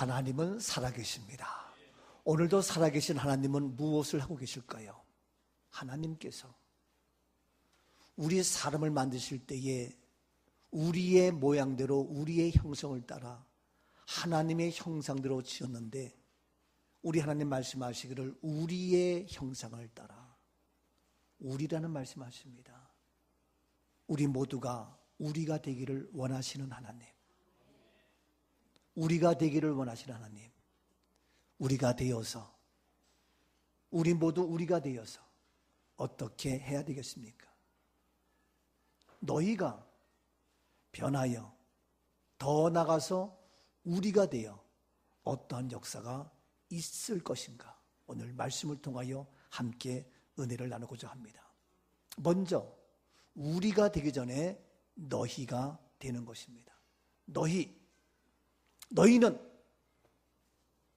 하나님은 살아계십니다. 오늘도 살아계신 하나님은 무엇을 하고 계실까요? 하나님께서 우리 사람을 만드실 때에 우리의 모양대로 우리의 형성을 따라 하나님의 형상대로 지었는데, 우리 하나님 말씀하시기를 우리의 형상을 따라, 우리라는 말씀하십니다. 우리 모두가 우리가 되기를 원하시는 하나님, 우리가 되기를 원하시는 하나님, 우리가 되어서, 우리 모두 우리가 되어서 어떻게 해야 되겠습니까? 너희가 변하여 더 나가서 우리가 되어 어떠한 역사가 있을 것인가, 오늘 말씀을 통하여 함께 은혜를 나누고자 합니다. 먼저 우리가 되기 전에 너희가 되는 것입니다. 너희는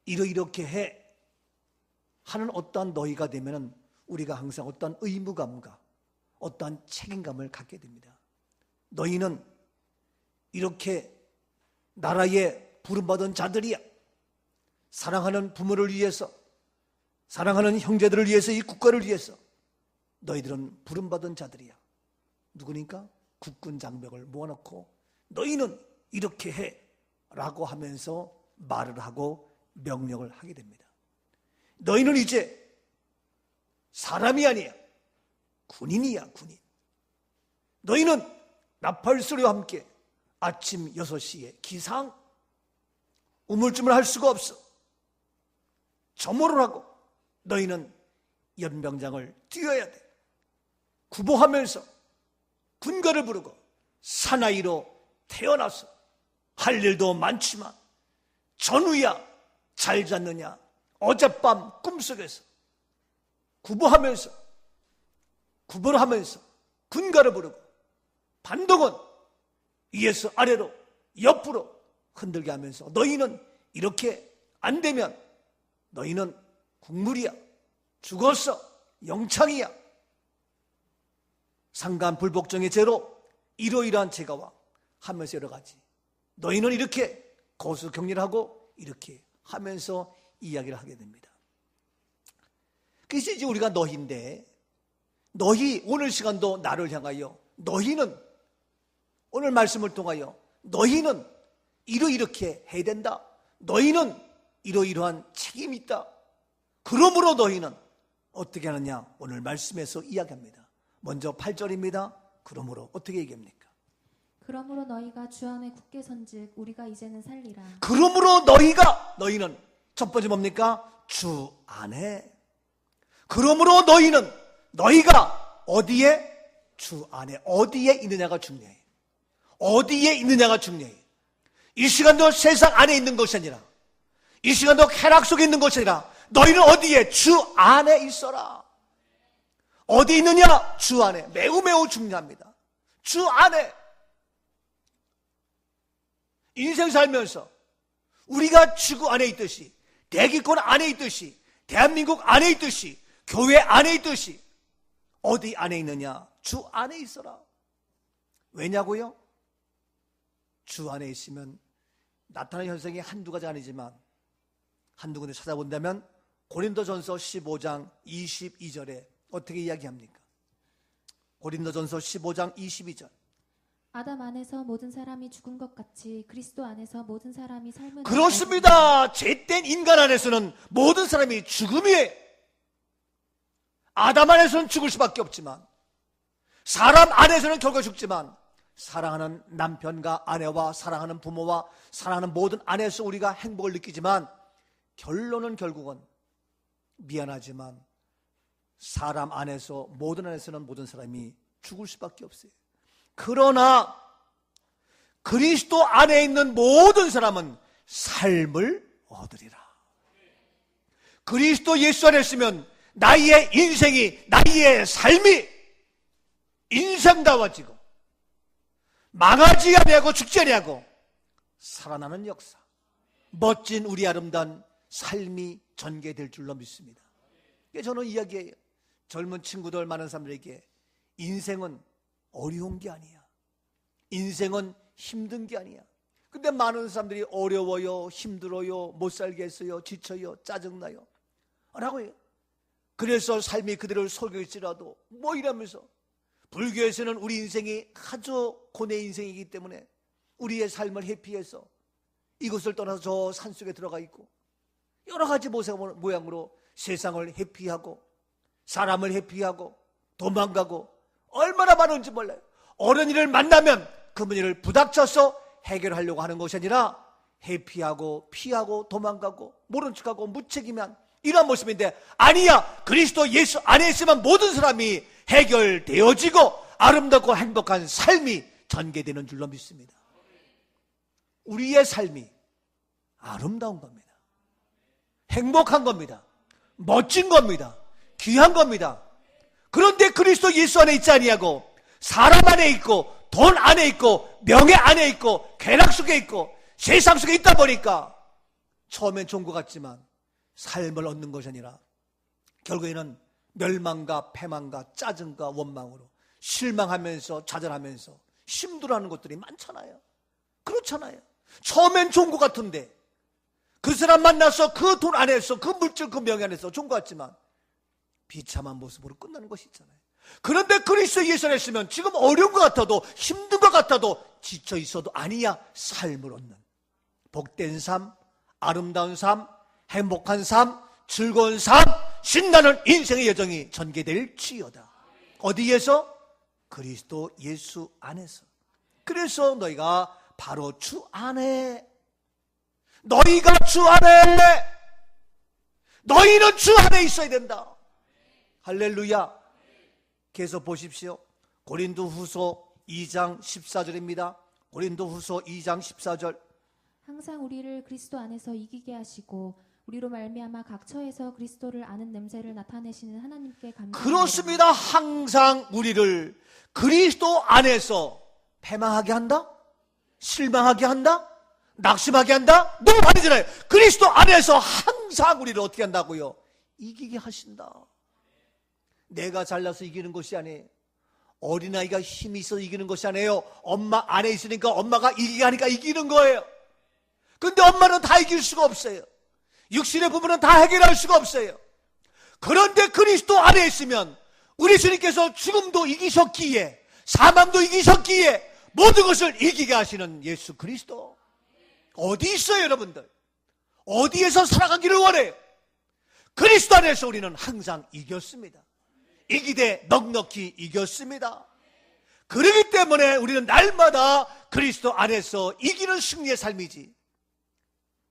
이렇게 해 하는 어떠한 너희가 되면 우리가 항상 어떠한 의무감과 어떠한 책임감을 갖게 됩니다. 너희는 이렇게 나라에 부름받은 자들이야. 사랑하는 부모를 위해서, 사랑하는 형제들을 위해서, 이 국가를 위해서 너희들은 부름받은 자들이야. 누구니까? 국군 장벽을 모아놓고 너희는 이렇게 해 라고 하면서 말을 하고 명령을 하게 됩니다. 너희는 이제 사람이 아니야. 군인이야, 군인. 너희는 나팔소리와 함께 아침 6시에 기상, 우물쭈물 할 수가 없어. 점호를 하고 너희는 연병장을 뛰어야 돼. 구보하면서 군가를 부르고 사나이로 태어나서 할 일도 많지만 전우야 잘 잤느냐, 어젯밤 꿈속에서 구보를 하면서 군가를 부르고 반동은 위에서 아래로 옆으로 흔들게 하면서 너희는 이렇게 안 되면 너희는 국물이야, 죽었어, 영창이야. 상간불복종의 죄로 이러이러한 죄가 와 하면서 여러 가지 너희는 이렇게 거수격리하고 이렇게 하면서 이야기를 하게 됩니다. 그래서 이제 우리가 너희인데, 너희, 오늘 시간도 나를 향하여 너희는, 오늘 말씀을 통하여 너희는 이렇게 해야 된다. 너희는 이러이러한 책임이 있다. 그러므로 너희는 어떻게 하느냐, 오늘 말씀에서 이야기합니다. 먼저 8절입니다. 그러므로 어떻게 얘기합니까? 그러므로 너희가 주 안에 굳게 선즉 우리가 이제는 살리라. 그러므로 너희는 첫 번째 뭡니까? 주 안에. 그러므로 너희가 어디에? 주 안에. 어디에 있느냐가 중요해. 어디에 있느냐가 중요해. 이 시간도 세상 안에 있는 것이 아니라, 이 시간도 쾌락 속에 있는 것이 아니라 너희는 어디에? 주 안에 있어라. 어디 있느냐? 주 안에. 매우 매우 중요합니다. 주 안에. 인생 살면서 우리가 지구 안에 있듯이, 대기권 안에 있듯이, 대한민국 안에 있듯이, 교회 안에 있듯이 어디 안에 있느냐? 주 안에 있어라. 왜냐고요? 주 안에 있으면 나타나는 현상이 한두 가지 아니지만 한두 군데 찾아본다면 고린도전서 15장 22절에 어떻게 이야기합니까? 고린도전서 15장 22절. 아담 안에서 모든 사람이 죽은 것 같이 그리스도 안에서 모든 사람이 삶을. 그렇습니다. 죄된 인간 안에서는 모든 사람이 죽음이에요. 아담 안에서는 죽을 수밖에 없지만, 사람 안에서는 결국 죽지만, 사랑하는 남편과 아내와 사랑하는 부모와 사랑하는 모든 안에서 우리가 행복을 느끼지만, 결론은 결국은 미안하지만 사람 안에서, 모든 안에서는 모든 사람이 죽을 수밖에 없어요. 그러나 그리스도 안에 있는 모든 사람은 삶을 얻으리라. 그리스도 예수 안에 있으면 나의 인생이, 나의 삶이 인생다워지고 망하지 아니하고 죽지 아니하고 살아나는 역사, 멋진 우리 아름다운 삶이 전개될 줄로 믿습니다. 저는 이야기해요. 젊은 친구들, 많은 사람들에게 인생은 어려운 게 아니야. 인생은 힘든 게 아니야. 근데 많은 사람들이 어려워요, 힘들어요, 못 살겠어요, 지쳐요, 짜증나요 라고 해요. 그래서 삶이 그들을 속일지라도 뭐 이러면서, 불교에서는 우리 인생이 아주 고뇌 인생이기 때문에 우리의 삶을 회피해서 이곳을 떠나서 저 산속에 들어가 있고 여러 가지 모양으로 세상을 회피하고 사람을 회피하고 도망가고 얼마나 많은지 몰라요. 어른이를 만나면 그 문제를 부닥쳐서 해결하려고 하는 것이 아니라 회피하고 피하고 도망가고 모른 척하고 무책임한 이런 모습인데, 아니야, 그리스도 예수 안에 있으면 모든 사람이 해결되어지고 아름답고 행복한 삶이 전개되는 줄로 믿습니다. 우리의 삶이 아름다운 겁니다. 행복한 겁니다. 멋진 겁니다. 귀한 겁니다. 그런데 그리스도 예수 안에 있지 아니하고 사람 안에 있고 돈 안에 있고 명예 안에 있고 쾌락 속에 있고 세상 속에 있다 보니까 처음엔 좋은 것 같지만 삶을 얻는 것이 아니라 결국에는 멸망과 패망과 짜증과 원망으로 실망하면서 좌절하면서 힘들어하는 것들이 많잖아요. 그렇잖아요. 처음엔 좋은 것 같은데 그 사람 만나서 그 돈 안에서 그 물질 그 명예 안에서 좋은 것 같지만 비참한 모습으로 끝나는 것이 있잖아요. 그런데 그리스도 예수 안에 있으면 지금 어려운 것 같아도 힘든 것 같아도 지쳐 있어도 아니야, 삶을 얻는 복된 삶, 아름다운 삶, 행복한 삶, 즐거운 삶, 신나는 인생의 여정이 전개될지어다. 어디에서? 그리스도 예수 안에서. 그래서 너희가 바로 주 안에, 너희가 주 안에, 너희는 주 안에 있어야 된다. 할렐루야. 계속 보십시오. 고린도후서 2장 14절입니다. 고린도후서 2장 14절. 항상 우리를 그리스도 안에서 이기게 하시고 우리로 말미암아 각 처에서 그리스도를 아는 냄새를 나타내시는 하나님께 감사합니다. 그렇습니다. 항상 우리를 그리스도 안에서 패망하게 한다? 실망하게 한다? 낙심하게 한다? 너무 많이잖아요. 그리스도 안에서 항상 우리를 어떻게 한다고요? 이기게 하신다. 내가 잘나서 이기는 것이 아니에요. 어린아이가 힘이 있어서 이기는 것이 아니에요. 엄마 안에 있으니까 엄마가 이기게 하니까 이기는 거예요. 근데 엄마는 다 이길 수가 없어요. 육신의 부분은 다 해결할 수가 없어요. 그런데 그리스도 안에 있으면 우리 주님께서 죽음도 이기셨기에 사망도 이기셨기에 모든 것을 이기게 하시는 예수 그리스도 어디 있어요, 여러분들? 어디에서 살아가기를 원해요? 그리스도 안에서 우리는 항상 이겼습니다. 이기되 넉넉히 이겼습니다. 그렇기 때문에 우리는 날마다 그리스도 안에서 이기는 승리의 삶이지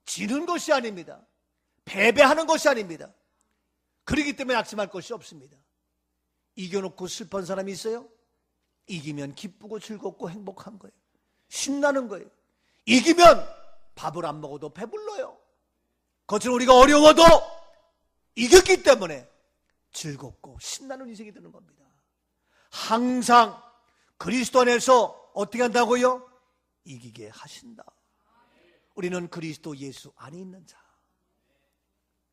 지는 것이 아닙니다. 패배하는 것이 아닙니다. 그렇기 때문에 낙심할 것이 없습니다. 이겨놓고 슬픈 사람이 있어요? 이기면 기쁘고 즐겁고 행복한 거예요. 신나는 거예요. 이기면 밥을 안 먹어도 배불러요. 그것은 우리가 어려워도 이겼기 때문에 즐겁고 신나는 인생이 되는 겁니다. 항상 그리스도 안에서 어떻게 한다고요? 이기게 하신다. 우리는 그리스도 예수 안에 있는 자.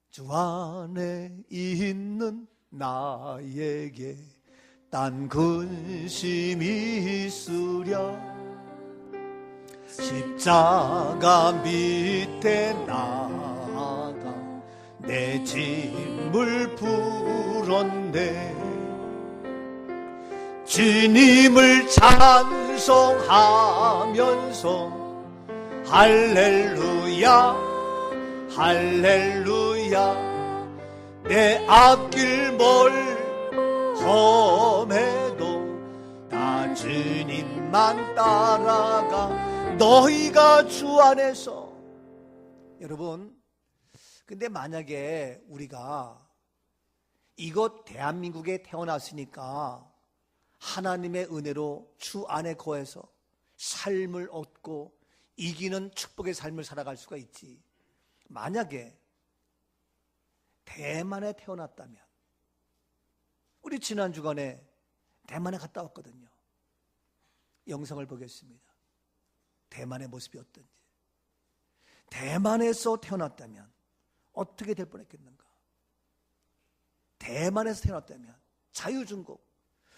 주 안에 있는 나에게 딴 근심이 있으랴. 십자가 밑에 나아가 내 짐을 풀었네. 주님을 찬송하면서 할렐루야 할렐루야. 내 앞길 멀험해도 다 주님만 따라가. 너희가 주 안에서. 여러분, 근데 만약에 우리가 이곳 대한민국에 태어났으니까 하나님의 은혜로 주 안에 거해서 삶을 얻고 이기는 축복의 삶을 살아갈 수가 있지. 만약에 대만에 태어났다면, 우리 지난 주간에 대만에 갔다 왔거든요. 영상을 보겠습니다. 대만의 모습이 어떤지. 대만에서 태어났다면 어떻게 될 뻔했겠는가? 대만에서 태어났다면 자유중국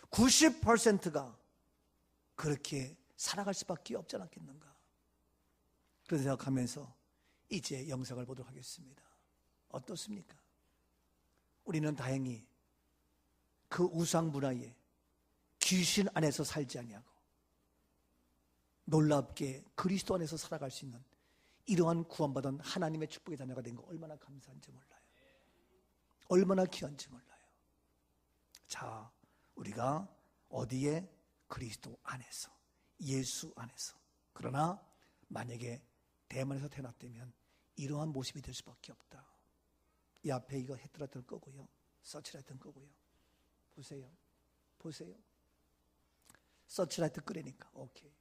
90%가 그렇게 살아갈 수밖에 없지 않았겠는가? 그런 생각하면서 이제 영상을 보도록 하겠습니다. 어떻습니까? 우리는 다행히 그 우상 문화에 귀신 안에서 살지 아니하고 놀랍게 그리스도 안에서 살아갈 수 있는 이러한 구원받은 하나님의 축복의 자녀가 된 거 얼마나 감사한지 몰라요. 얼마나 귀한지 몰라요. 자, 우리가 어디에? 그리스도 안에서, 예수 안에서. 그러나 만약에 대만에서 태어났다면 이러한 모습이 될 수밖에 없다. 이 앞에 이거 헤드라이트를 끄고요, 서치라이트는 끄고요. 보세요. 서치라이트 끄라니까. 오케이.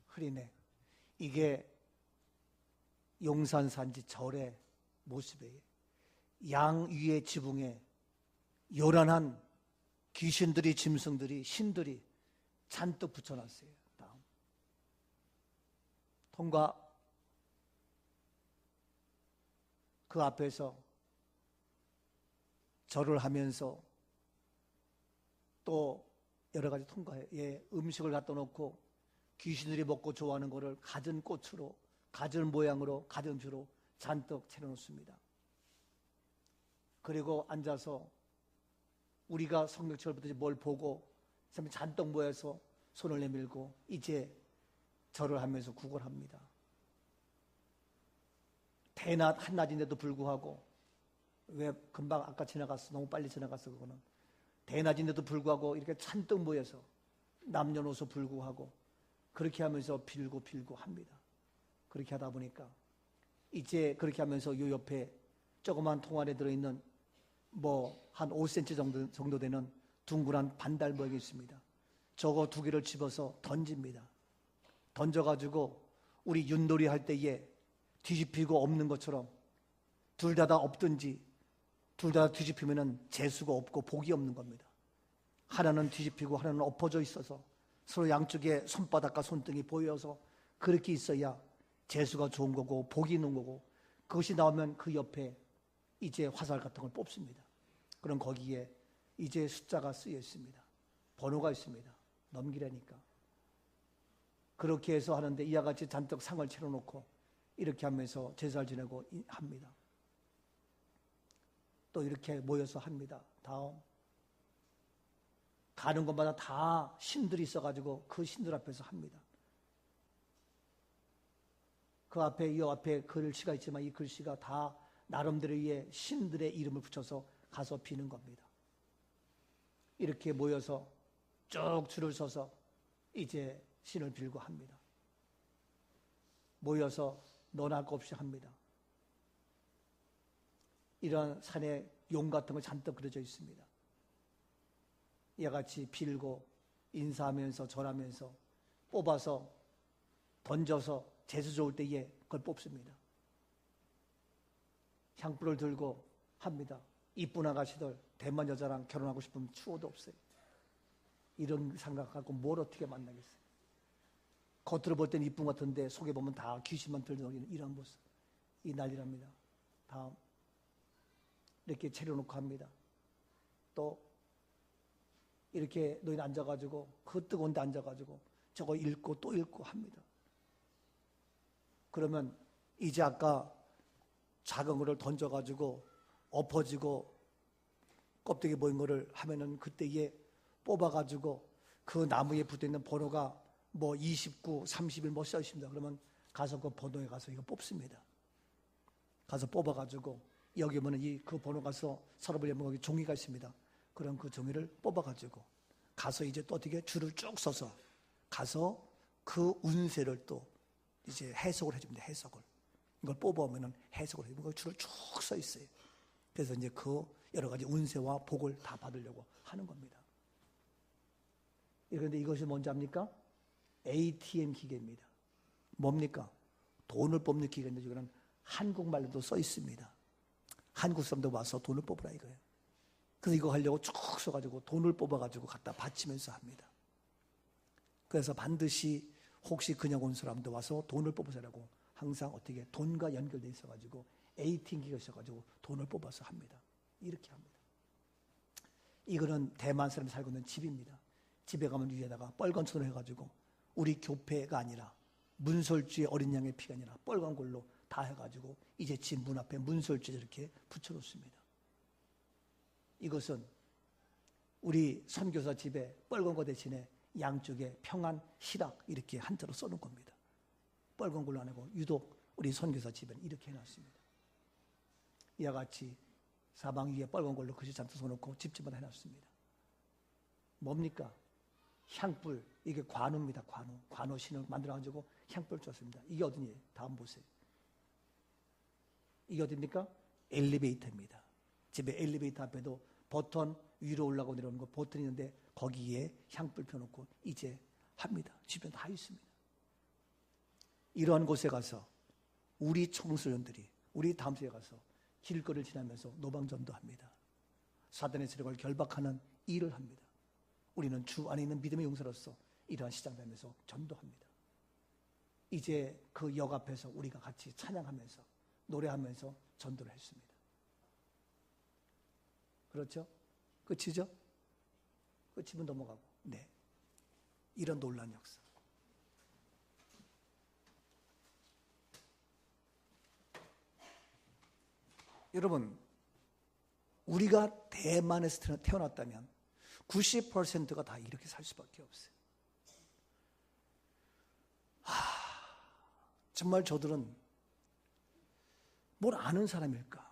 흐리네. 이게 용산산지 절의 모습이에요. 양 위의 지붕에 요란한 귀신들이, 짐승들이, 신들이 잔뜩 붙여놨어요. 다음. 통과. 그 앞에서 절을 하면서 또 여러 가지 통과해요. 예, 음식을 갖다 놓고 귀신들이 먹고 좋아하는 거를 갖은 꽃으로, 갖은 모양으로, 갖은 음식으로 잔뜩 차려놓습니다. 그리고 앉아서 우리가 성경책을 보듯이 뭘 보고 잔뜩 모여서 손을 내밀고 이제 절을 하면서 구걸합니다. 대낮 한낮인데도 불구하고, 왜 금방 아까 지나갔어, 너무 빨리 지나갔어, 그거는. 대낮인데도 불구하고 이렇게 잔뜩 모여서 남녀노소 불구하고 그렇게 하면서 빌고 합니다. 그렇게 하다 보니까 이제 그렇게 하면서 요 옆에 조그만 통 안에 들어있는 뭐 한 5cm 정도 되는 둥그란 반달 모양이 있습니다. 저거 두 개를 집어서 던집니다. 던져가지고 우리 윷놀이 할 때에 뒤집히고 없는 것처럼 둘 다 없든지 둘 다 뒤집히면은 재수가 없고 복이 없는 겁니다. 하나는 뒤집히고 하나는 엎어져 있어서 서로 양쪽에 손바닥과 손등이 보여서 그렇게 있어야 재수가 좋은 거고 복이 있는 거고, 그것이 나오면 그 옆에 이제 화살 같은 걸 뽑습니다. 그럼 거기에 이제 숫자가 쓰여 있습니다. 번호가 있습니다. 넘기라니까. 그렇게 해서 하는데 이와 같이 잔뜩 상을 차려놓고 이렇게 하면서 제사를 지내고 합니다. 또 이렇게 모여서 합니다. 다음. 가는 곳마다 다 신들이 있어가지고 그 신들 앞에서 합니다. 그 앞에, 이 앞에 글씨가 있지만 이 글씨가 다 나름대로 위에 신들의 이름을 붙여서 가서 비는 겁니다. 이렇게 모여서 쭉 줄을 서서 이제 신을 빌고 합니다. 모여서 너나 할 것 없이 합니다. 이런 산에 용 같은 거 잔뜩 그려져 있습니다. 이와 같이 빌고 인사하면서 절하면서 뽑아서 던져서 재수 좋을 때에 그걸 뽑습니다. 향불을 들고 합니다. 이쁜 아가씨들, 대만 여자랑 결혼하고 싶으면 추워도 없어요. 이런 생각하고 뭘 어떻게 만나겠어요. 겉으로 볼 때는 이쁜 것 같은데 속에 보면 다 귀신만 들썩이는 이런 모습. 이 난리랍니다. 다음. 이렇게 차려놓고 합니다. 또 이렇게 너희는 앉아가지고 그 뜨거운 데 앉아가지고 저거 읽고 또 읽고 합니다. 그러면 이제 아까 작은 거를 던져가지고 엎어지고 껍데기 보인 거를 하면은 그때에 뽑아가지고 그 나무에 붙어있는 번호가 뭐 29, 31 뭐 써 있습니다. 그러면 가서 그 번호에 가서 이거 뽑습니다. 가서 뽑아가지고 여기 보면 그 번호 가서 서랍을 열면 거기 종이가 있습니다. 그럼 그 종이를 뽑아가지고 가서 이제 또 어떻게 줄을 쭉 서서 가서 그 운세를 또 이제 해석을 해줍니다. 해석을. 이걸 뽑아오면은 해석을 해주고 줄을 쭉 서 있어요. 그래서 이제 그 여러 가지 운세와 복을 다 받으려고 하는 겁니다. 그런데 이것이 뭔지 압니까? ATM 기계입니다. 뭡니까? 돈을 뽑는 기계인데 이거는 한국말로도 써 있습니다. 한국 사람도 와서 돈을 뽑으라 이거예요. 그래서 이거 하려고 쭉 써가지고 돈을 뽑아가지고 갖다 바치면서 합니다. 그래서 반드시 혹시 그냥 온 사람도 와서 돈을 뽑으라고 항상 어떻게 돈과 연결되어 있어가지고 ATM 기계가 있어가지고 돈을 뽑아서 합니다. 이렇게 합니다. 이거는 대만 사람이 살고 있는 집입니다. 집에 가면 위에다가 빨간 천을 해가지고 우리 교패가 아니라 문설주의 어린 양의 피가 아니라 빨간 걸로 다 해가지고 이제 집 문 앞에 문설주에 이렇게 붙여놓습니다. 이것은 우리 선교사 집에 빨간 거 대신에 양쪽에 평안, 희락 이렇게 한자로 써놓은 겁니다. 빨간 걸로 안 하고 유독 우리 선교사 집에는 이렇게 해놨습니다. 이와 같이 사방 위에 빨간 걸로 글씨 잔뜩 써놓고 집집마다 해놨습니다. 뭡니까? 향불, 이게 관우입니다. 관우 신을 만들어가지고 향불 줬습니다. 이게 어디니? 다음 보세요. 이게 어디입니까? 엘리베이터입니다. 집에 엘리베이터 앞에도 버튼 위로 올라가고 내려오는 거 버튼이 있는데 거기에 향불 펴놓고 이제 합니다. 주변 다 있습니다. 이러한 곳에 가서 우리 청소년들이 우리 다음 주에 가서 길거리를 지나면서 노방전도 합니다. 사단의 세력을 결박하는 일을 합니다. 우리는 주 안에 있는 믿음의 용사로서 이러한 시장되면서 전도합니다. 이제 그 역 앞에서 우리가 같이 찬양하면서 노래하면서 전도를 했습니다. 그렇죠? 끝이죠? 끝이면 넘어가고. 네. 이런 놀라운 역사. 여러분, 우리가 대만에서 태어났다면 90%가 다 이렇게 살 수밖에 없어요. 정말 저들은 뭘 아는 사람일까?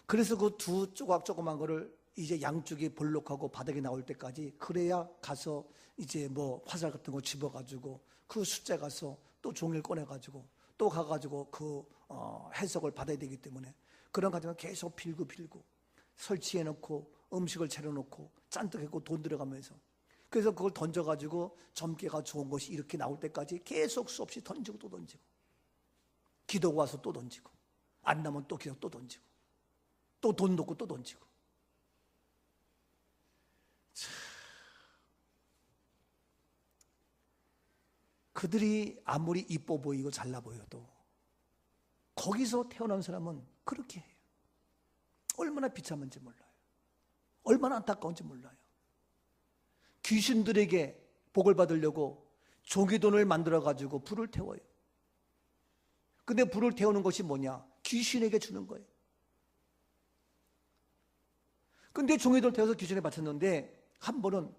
그래서 그 두 조각 조그만 거를 이제 양쪽이 볼록하고 바닥에 나올 때까지 그래야 가서 이제 뭐 화살 같은 거 집어가지고 그 숫자 가서 또 종이를 꺼내가지고 또 가가지고 그 해석을 받아야 되기 때문에 그런 과정을 계속 빌고 설치해놓고 음식을 차려놓고 잔뜩 했고 돈 들어가면서 그래서 그걸 던져가지고 점괘가 좋은 것이 이렇게 나올 때까지 계속 수없이 던지고 또 던지고 기도가 와서 또 던지고 안 나면 또 계속 또 던지고 또 돈 놓고 또 던지고 그들이 아무리 이뻐 보이고 잘나 보여도 거기서 태어난 사람은 그렇게 해요. 얼마나 비참한지 몰라요. 얼마나 안타까운지 몰라요. 귀신들에게 복을 받으려고 종이돈을 만들어가지고 불을 태워요. 근데 불을 태우는 것이 뭐냐? 귀신에게 주는 거예요. 근데 종이돈을 태워서 귀신에 바쳤는데 한 번은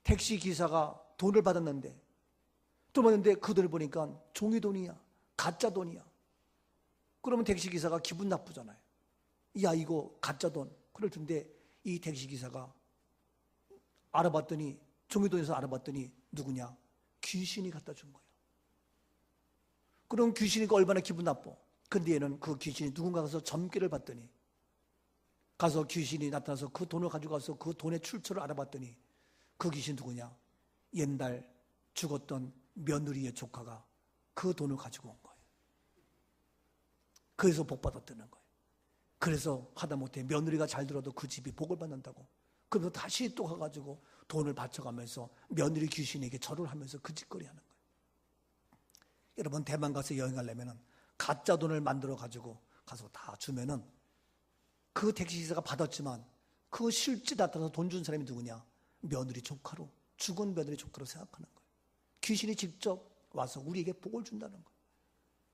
택시 기사가 돈을 받았는데 그 돈을 보니까 종이돈이야. 가짜 돈이야. 그러면 택시 기사가 기분 나쁘잖아요. 야, 이거 가짜 돈. 그럴 텐데 이 택시 기사가 알아봤더니 종이돈에서 알아봤더니 누구냐? 귀신이 갖다 준 거예요. 그럼 귀신이가 얼마나 기분 나빠. 근데 얘는 그 귀신이 누군가 가서 점괘를 봤더니 가서 귀신이 나타나서 그 돈을 가지고 가서 그 돈의 출처를 알아봤더니 그 귀신 누구냐? 옛날 죽었던 며느리의 조카가 그 돈을 가지고 온 거예요. 그래서 복 받았다는 거예요. 그래서 하다못해 며느리가 잘 들어도 그 집이 복을 받는다고. 그래서 다시 또 가가지고 돈을 바쳐가면서 며느리 귀신에게 절을 하면서 그 짓거리 하는 거예요. 여러분, 대만 가서 여행하려면 가짜 돈을 만들어 가지고 가서 다 주면은 그 택시기사가 받았지만 그 실제 나타나서 돈 준 사람이 누구냐? 며느리 조카로, 죽은 며느리 조카로 생각하는 거예요. 귀신이 직접 와서 우리에게 복을 준다는 거예요.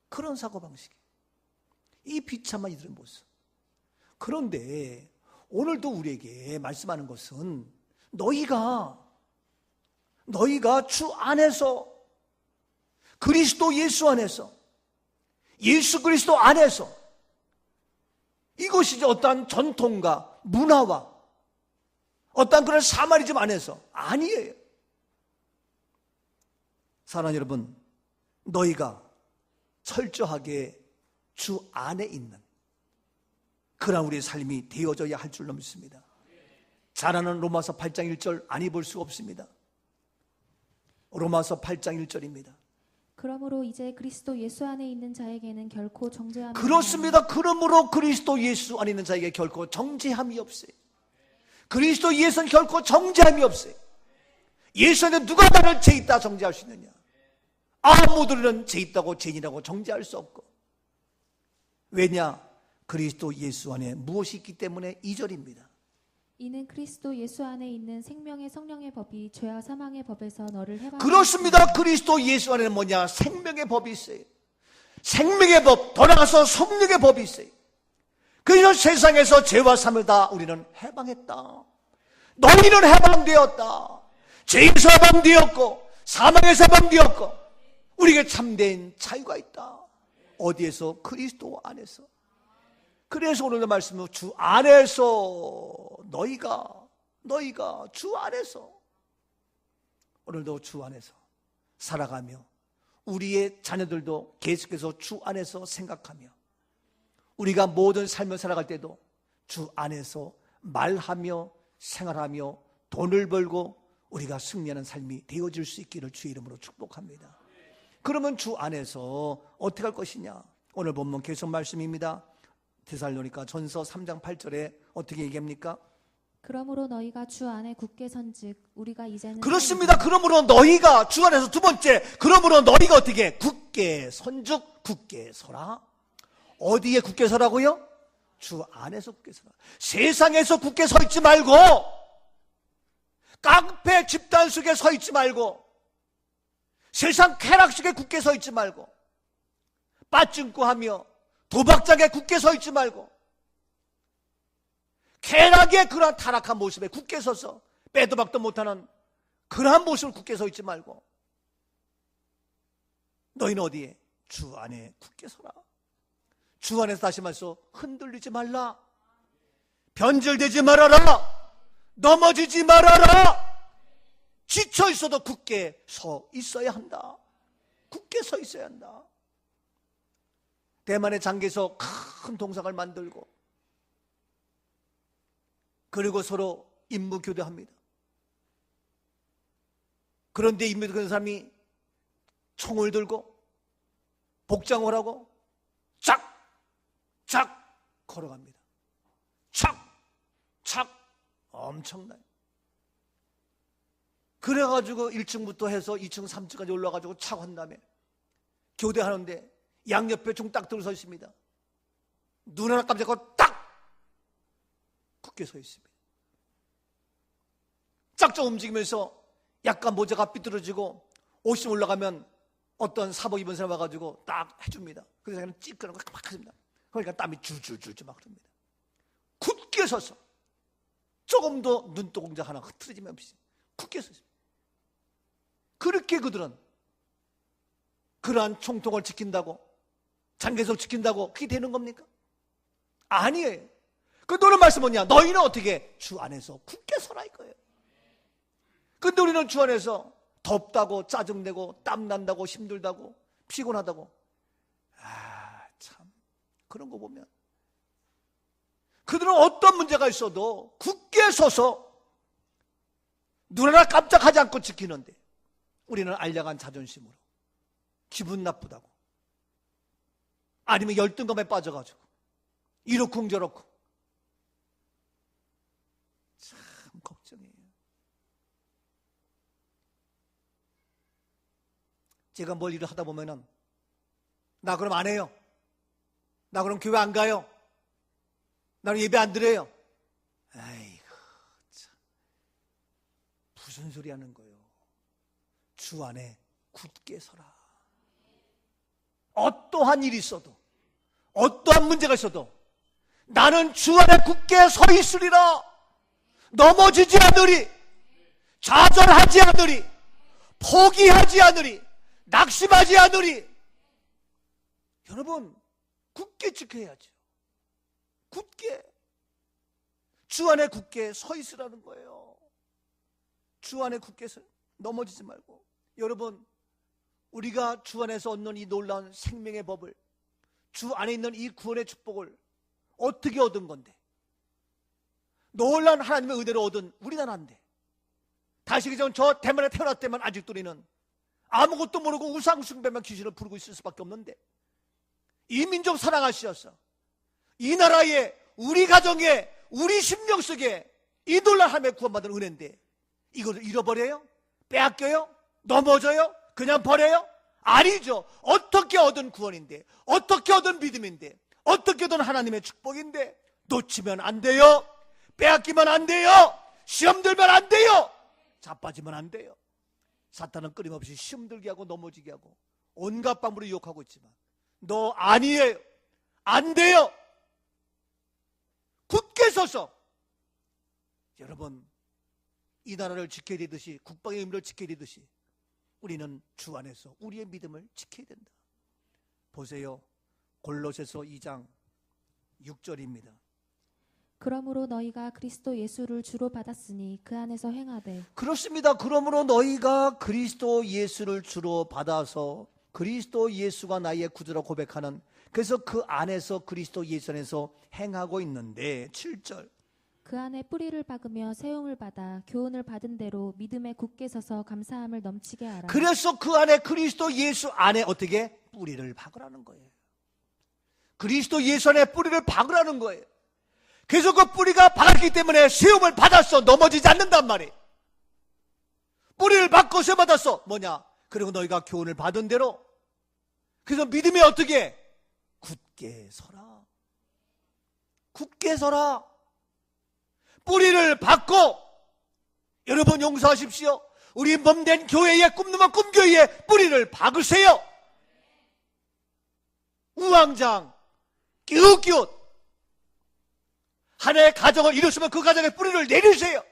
그런 사고방식이. 이 비참한 이들의 모습. 그런데 오늘도 우리에게 말씀하는 것은 너희가 주 안에서 그리스도 예수 안에서 예수 그리스도 안에서 이것이 어떠한 전통과 문화와 어떠한 그런 사마리즘 안에서 아니에요. 사랑하는 여러분, 너희가 철저하게 주 안에 있는 그런 우리의 삶이 되어져야 할 줄로 믿습니다. 잘하는 로마서 8장 1절 안 입을 수 없습니다. 로마서 8장 1절입니다. 그러므로 이제 그리스도 예수 안에 있는 자에게는 결코 정죄함이 그렇습니다. 그러므로 그리스도 예수 안에 있는 자에게 결코 정죄함이 없어요. 그리스도 예수는 결코 정죄함이 없어요. 예수 안에 누가 나를 죄 있다 정죄할 수 있느냐? 아무들은 죄 있다고 죄인이라고 정죄할 수 없고. 왜냐? 그리스도 예수 안에 무엇이 있기 때문에 2절입니다. 이는 그리스도 예수 안에 있는 생명의 성령의 법이 죄와 사망의 법에서 너를 해방하였으니. 그렇습니다. 그리스도 예수 안에는 뭐냐? 생명의 법이 있어요. 생명의 법, 돌아가서 성령의 법이 있어요. 그래서 세상에서 죄와 사망을 다 우리는 해방했다. 너희는 해방되었다. 죄에서 해방되었고 사망에서 해방되었고 우리에게 참된 자유가 있다. 어디에서? 그리스도 안에서. 그래서 오늘의 말씀은 주 안에서 너희가 주 안에서, 오늘도 주 안에서 살아가며 우리의 자녀들도 계속해서 주 안에서 생각하며 우리가 모든 삶을 살아갈 때도 주 안에서 말하며 생활하며 돈을 벌고 우리가 승리하는 삶이 되어질 수 있기를 주의 이름으로 축복합니다. 그러면 주 안에서 어떻게 할 것이냐? 오늘 본문 계속 말씀입니다. 데살로니가 전서 3장 8절에 어떻게 얘기합니까? 그러므로 너희가 주 안에 굳게 선즉 우리가 이제는. 그렇습니다. 그러므로 너희가 주 안에서 두 번째, 그러므로 너희가 어떻게? 굳게 선즉 굳게 서라. 어디에 굳게 서라고요? 주 안에서 굳게 서라. 세상에서 굳게 서 있지 말고, 깡패 집단 속에 서 있지 말고, 세상 쾌락 속에 굳게 서 있지 말고, 빠찡꾸하며 도박장에 굳게 서 있지 말고, 쾌락의 그러한 타락한 모습에 굳게 서서 빼도 박도 못하는 그러한 모습을 굳게 서 있지 말고, 너희는 어디에? 주 안에 굳게 서라. 주 안에서 다시 말해서 흔들리지 말라. 변절되지 말아라. 넘어지지 말아라. 지쳐 있어도 굳게 서 있어야 한다. 굳게 서 있어야 한다. 대만의 장계에서 큰 동상을 만들고 그리고 서로 임무 교대합니다. 그런데 임무 교대하는 사람이 총을 들고 복장을 하고 쫙 걸어갑니다. 착 엄청나요. 그래가지고 1층부터 해서 2층 3층까지 올라가지고 착 한 다음에 교대하는데 양옆에 총 딱 들어 서 있습니다. 눈 하나 깜짝하고 딱 굳게 서 있습니다. 짝짝 움직이면서 약간 모자가 삐뚤어지고 옷이 올라가면 어떤 사복 입은 사람 와가지고 딱 해줍니다. 그래서 그냥 찌끄러고 막 하십니다. 그러니까 땀이 줄줄줄 막 흐릅니다. 굳게 서서 조금도 눈동자 하나 흐트러짐이 없이 굳게 서 있습니다. 그렇게 그들은 그러한 총통을 지킨다고, 장계석을 지킨다고 그게 되는 겁니까? 아니에요. 그 너는 말씀 뭐냐? 너희는 어떻게? 주 안에서 굳게 서라 이거예요. 근데 우리는 주 안에서 덥다고 짜증내고 땀난다고 힘들다고 피곤하다고, 참 그런 거 보면 그들은 어떤 문제가 있어도 굳게 서서 눈 하나 깜짝하지 않고 지키는데 우리는 알량한 자존심으로 기분 나쁘다고, 아니면 열등감에 빠져가지고 이렇고 저렇고 참 걱정이에요. 제가 뭘 일을 하다 보면은 나 그럼 안 해요. 나 그럼 교회 안 가요. 나는 예배 안 드려요. 아이고 참 무슨 소리 하는 거예요. 주 안에 굳게 서라. 어떠한 일이 있어도 어떠한 문제가 있어도 나는 주 안에 굳게 서 있으리라. 넘어지지 않으리. 좌절하지 않으리. 포기하지 않으리. 낙심하지 않으리. 여러분 굳게 지켜야죠. 굳게 주 안에 굳게 서 있으라는 거예요. 주 안에 굳게 서, 넘어지지 말고. 여러분 우리가 주 안에서 얻는 이 놀라운 생명의 법을, 주 안에 있는 이 구원의 축복을 어떻게 얻은 건데? 놀라운 하나님의 은혜로 얻은 우리나라인데 다시 그전 저 대만에 태어났을 때만 아직도 우리는 아무것도 모르고 우상숭배만 귀신을 부르고 있을 수밖에 없는데, 이 민족 사랑하시어서 이 나라에, 우리 가정에, 우리 심령 속에 이 놀라운 하나님의 구원받은 은혜인데 이걸 잃어버려요? 빼앗겨요? 넘어져요? 그냥 버려요? 아니죠. 어떻게 얻은 구원인데, 어떻게 얻은 믿음인데, 어떻게 얻은 하나님의 축복인데 놓치면 안 돼요. 빼앗기면 안 돼요. 시험 들면 안 돼요. 자빠지면 안 돼요. 사탄은 끊임없이 시험 들게 하고 넘어지게 하고 온갖 방법으로 유혹하고 있지만 너 아니에요. 안 돼요. 굳게 서서 여러분, 이 나라를 지켜야 되듯이, 국방의 의무를 지켜야 되듯이 우리는 주 안에서 우리의 믿음을 지켜야 된다. 보세요. 골로새서 2장 6절입니다. 그러므로 너희가 그리스도 예수를 주로 받았으니 그 안에서 행하되. 그렇습니다. 그러므로 너희가 그리스도 예수를 주로 받아서 그리스도 예수가 나의 구주라 고백하는, 그래서 그 안에서 그리스도 예수 안에서 행하고 있는데 7절. 그 안에 뿌리를 박으며 세움을 받아 교훈을 받은 대로 믿음에 굳게 서서 감사함을 넘치게 하라. 그래서 그 안에 그리스도 예수 안에 어떻게? 뿌리를 박으라는 거예요. 그리스도 예수 안에 뿌리를 박으라는 거예요. 그래서 그 뿌리가 박았기 때문에 세움을 받았어. 넘어지지 않는단 말이에요. 뿌리를 박고 세움 받았어. 뭐냐? 그리고 너희가 교훈을 받은 대로, 그래서 믿음이 어떻게? 굳게 서라. 굳게 서라. 뿌리를 박고, 여러분 용서하십시오. 우리 몸된 교회에, 꿈누면 꿈교회에 뿌리를 박으세요. 우왕장 끼웃끼웃 하나의 가정을 이뤘으면 그 가정에 뿌리를 내리세요.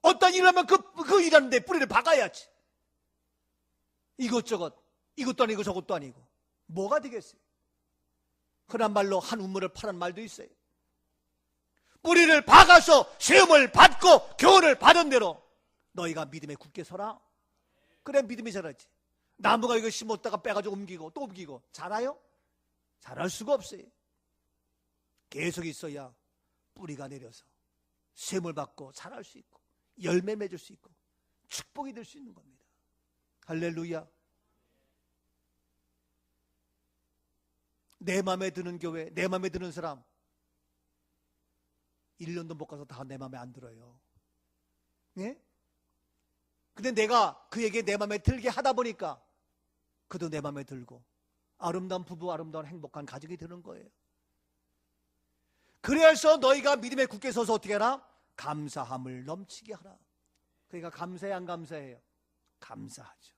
어떤 일을 하면 그 일하는데 뿌리를 박아야지. 이것저것, 이것도 아니고 저것도 아니고 뭐가 되겠어요? 흔한 말로 한 우물을 파란 말도 있어요. 뿌리를 박아서 시험을 받고 교훈을 받은 대로 너희가 믿음에 굳게 서라. 그래 믿음이 자라지. 나무가 이거 심었다가 빼가지고 옮기고 또 옮기고 자라요? 자랄 수가 없어요. 계속 있어야 뿌리가 내려서 샘을 받고 자랄 수 있고 열매 맺을 수 있고 축복이 될 수 있는 겁니다. 할렐루야. 내 마음에 드는 교회, 내 마음에 드는 사람 1년도 못 가서 다 내 마음에 안 들어요. 예? 근데 내가 그에게 내 마음에 들게 하다 보니까 그도 내 마음에 들고 아름다운 부부, 아름다운 행복한 가정이 되는 거예요. 그래서 너희가 믿음에 굳게 서서 어떻게 하라? 감사함을 넘치게 하라. 그러니까 감사해, 안 감사해요? 감사하죠.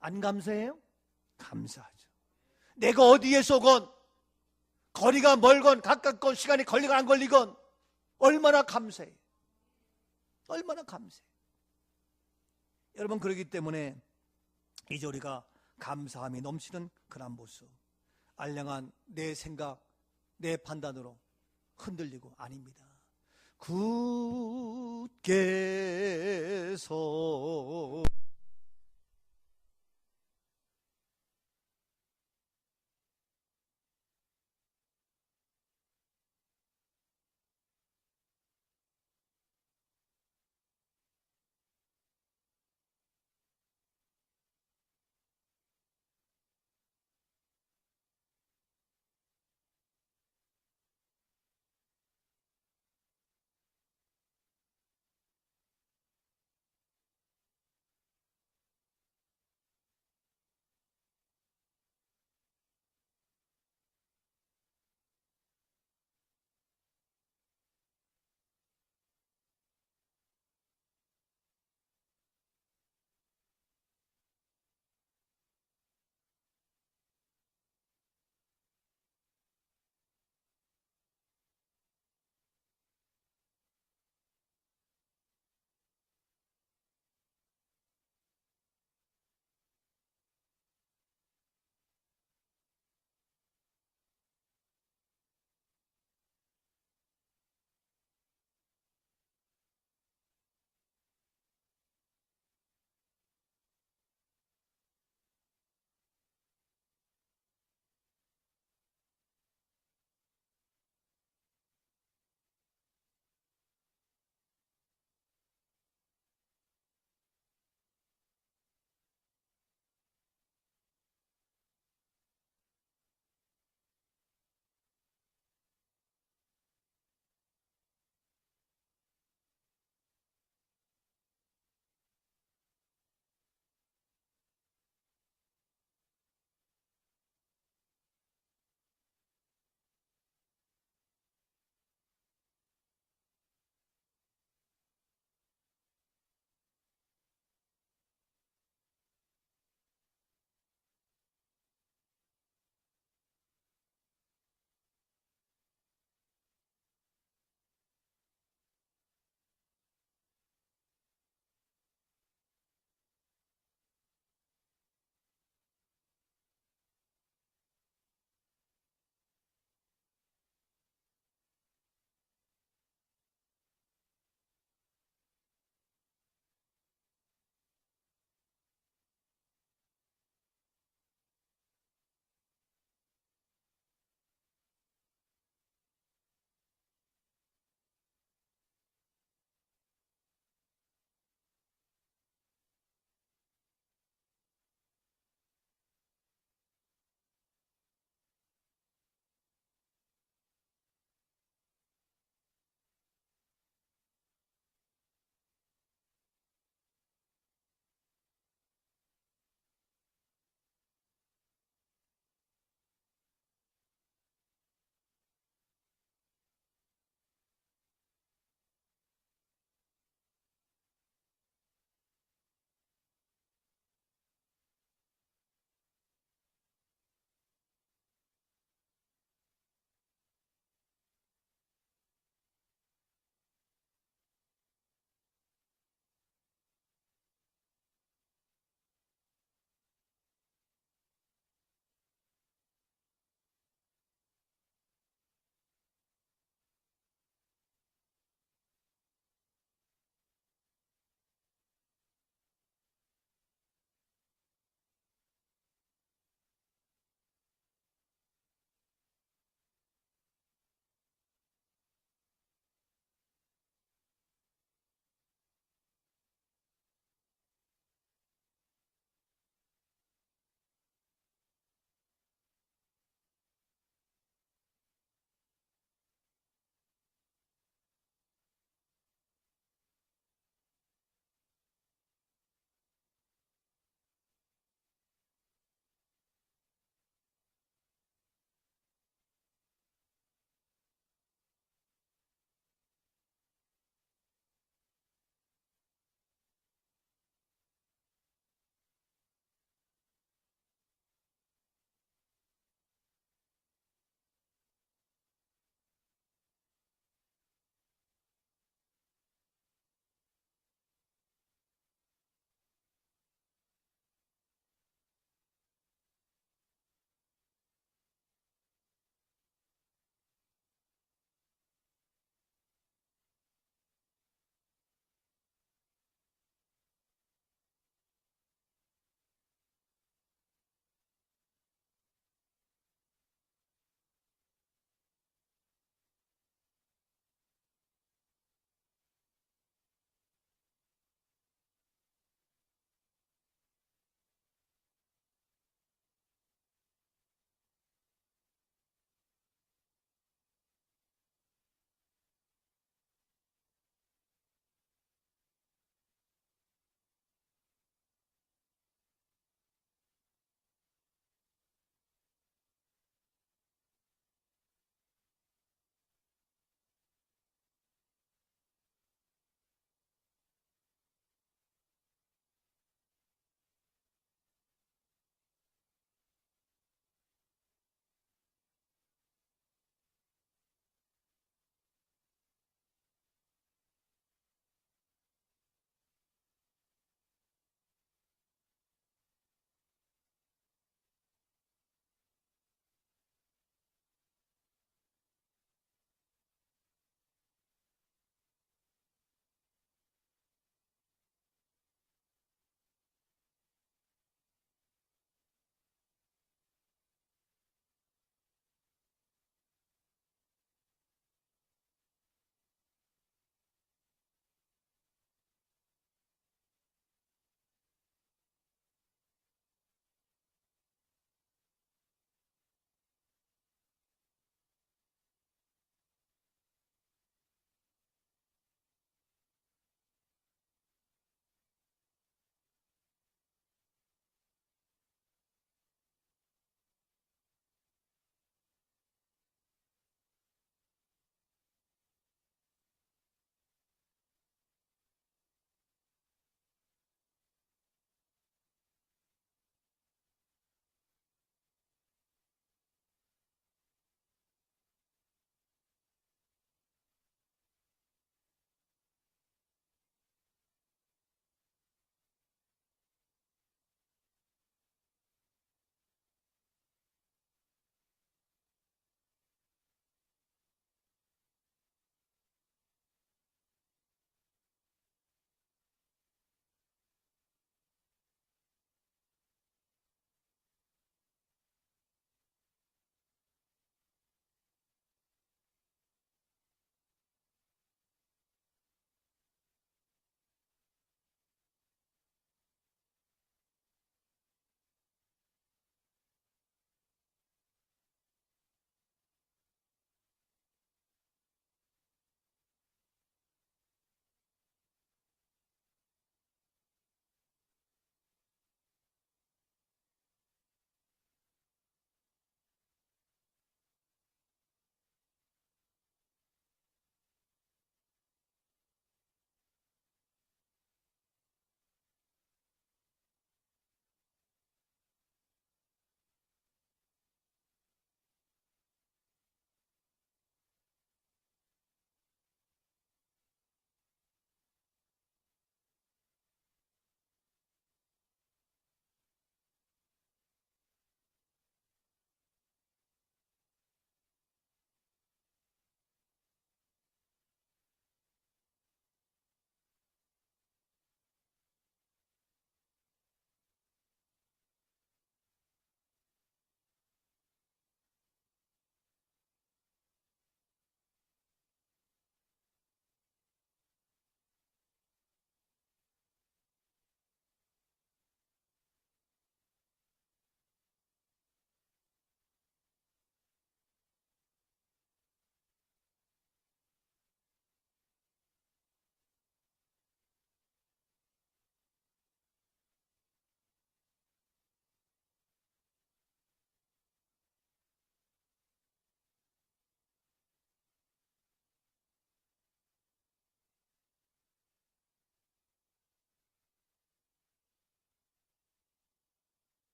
안 감사해요? 감사하죠. 내가 어디에 쏘건 거리가 멀건 가깝건 시간이 걸리건 안 걸리건 얼마나 감사해. 얼마나 감사해. 여러분, 그렇기 때문에 이제 우리가 감사함이 넘치는 그런 모습, 알량한 내 생각, 내 판단으로 흔들리고 아닙니다. 굳게 서